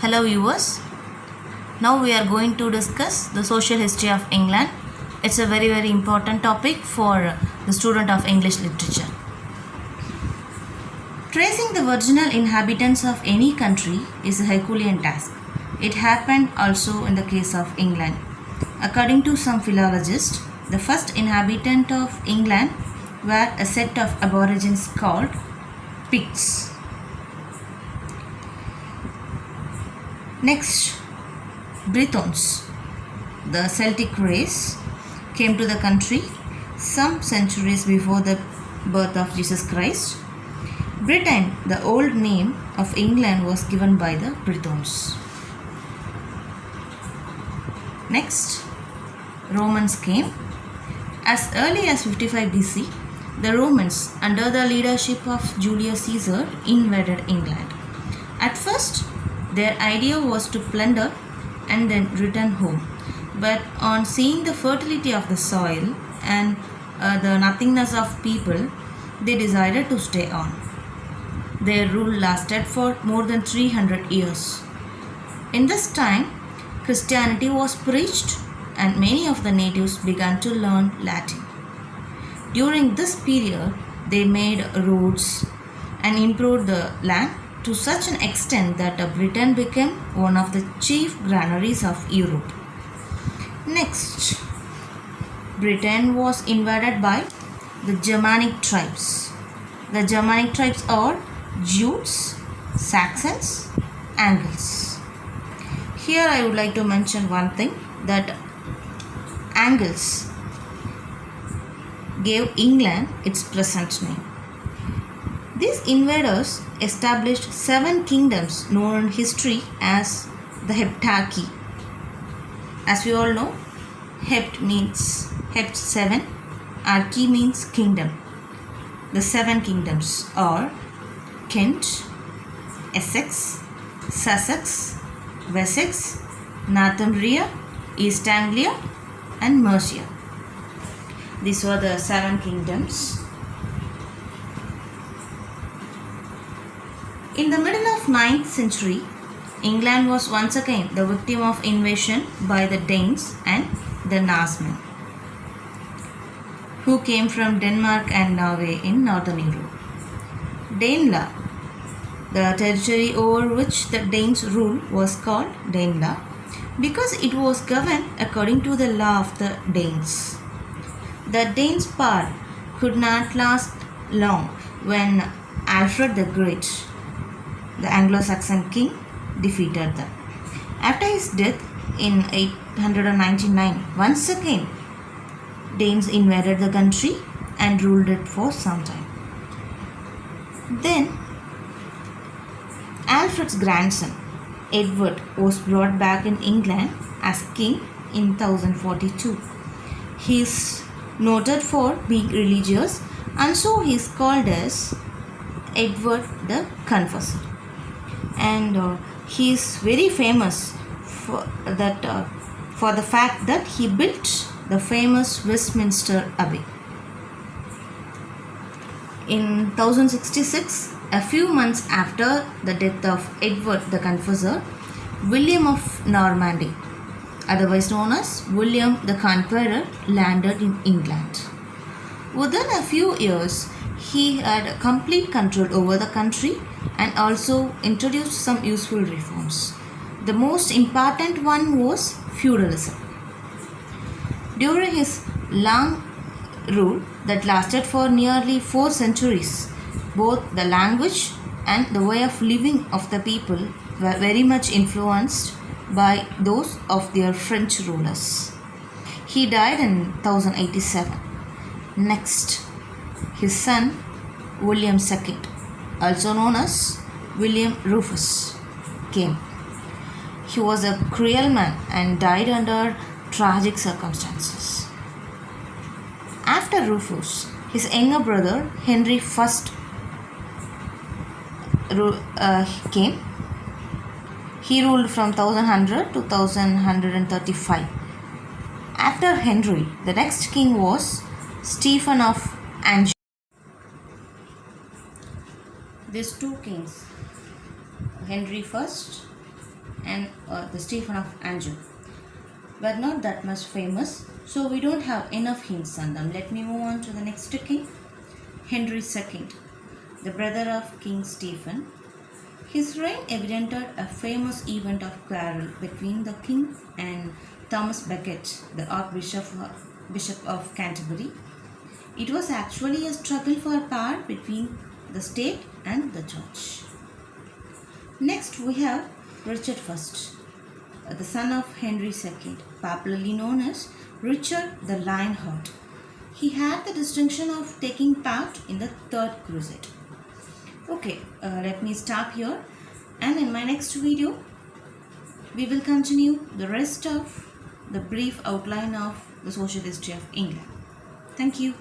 Hello viewers, now we are going to discuss the social history of England. It's a very important topic for the student of English literature. Tracing the original inhabitants of any country is a Herculean task. It happened also in the case of England. According to some philologists, the first inhabitant of England were a set of aborigines called Picts. Next, Britons, the Celtic race, came to the country some centuries before the birth of Jesus Christ. Britain, the old name of England, was given by the Britons. Next, Romans came. As early as 55 BC, the Romans, under the leadership of Julius Caesar, invaded England. At first, their idea was to plunder and then return home. But on seeing the fertility of the soil and the nothingness of people, they decided to stay on. Their rule lasted for more than 300 years. In this time, Christianity was preached and many of the natives began to learn Latin. During this period, they made roads and improved the land to such an extent that Britain became one of the chief granaries of Europe. Next, Britain was invaded by the Germanic tribes. The Germanic tribes are Jutes, Saxons, Angles. Here I would like to mention one thing, that Angles gave England its present name. These invaders established 7 kingdoms known in history as the Heptarchy. As we all know, Hept means Hept 7, Archy means kingdom. The 7 kingdoms are Kent, Essex, Sussex, Wessex, Northumbria, East Anglia, and Mercia. These were the 7 kingdoms. In the middle of 9th century, England was once again the victim of invasion by the Danes and the Norsemen, who came from Denmark and Norway in northern Europe. Danelaw, the territory over which the Danes ruled, was called Danelaw because it was governed according to the law of the Danes. The Danes' power could not last long when Alfred the Great, the Anglo-Saxon king, defeated them. After his death in 899, once again Danes invaded the country and ruled it for some time. Then Alfred's grandson Edward was brought back in England as king in 1042. He is noted for being religious, and so he is called as Edward the Confessor. And he is very famous for the fact that he built the famous Westminster Abbey. In 1066, a few months after the death of Edward the Confessor, William of Normandy, otherwise known as William the Conqueror, landed in England. Within a few years, he had complete control over the country and also introduced some useful reforms. The most important one was feudalism. During his long rule that lasted for nearly 4 centuries, both the language and the way of living of the people were very much influenced by those of their French rulers. He died in 1087. Next, his son William II, also known as William Rufus, came. He was a cruel man and died under tragic circumstances. After Rufus, his younger brother Henry I came. He ruled from 1100 to 1135. After Henry, the next king was Stephen of Anjou. These 2 kings, Henry I and the Stephen of Anjou were not that much famous, so we don't have enough hints on them. Let me move on to the next king, Henry II, the brother of King Stephen. His reign evidented a famous event of quarrel between the king and Thomas Becket, the Bishop of Canterbury. It was actually a struggle for power between the state and the church. Next, we have Richard I, the son of Henry II, popularly known as Richard the Lionheart. He had the distinction of taking part in the Third Crusade. Okay, let me stop here, and in my next video we will continue the rest of the brief outline of the social history of England. Thank you.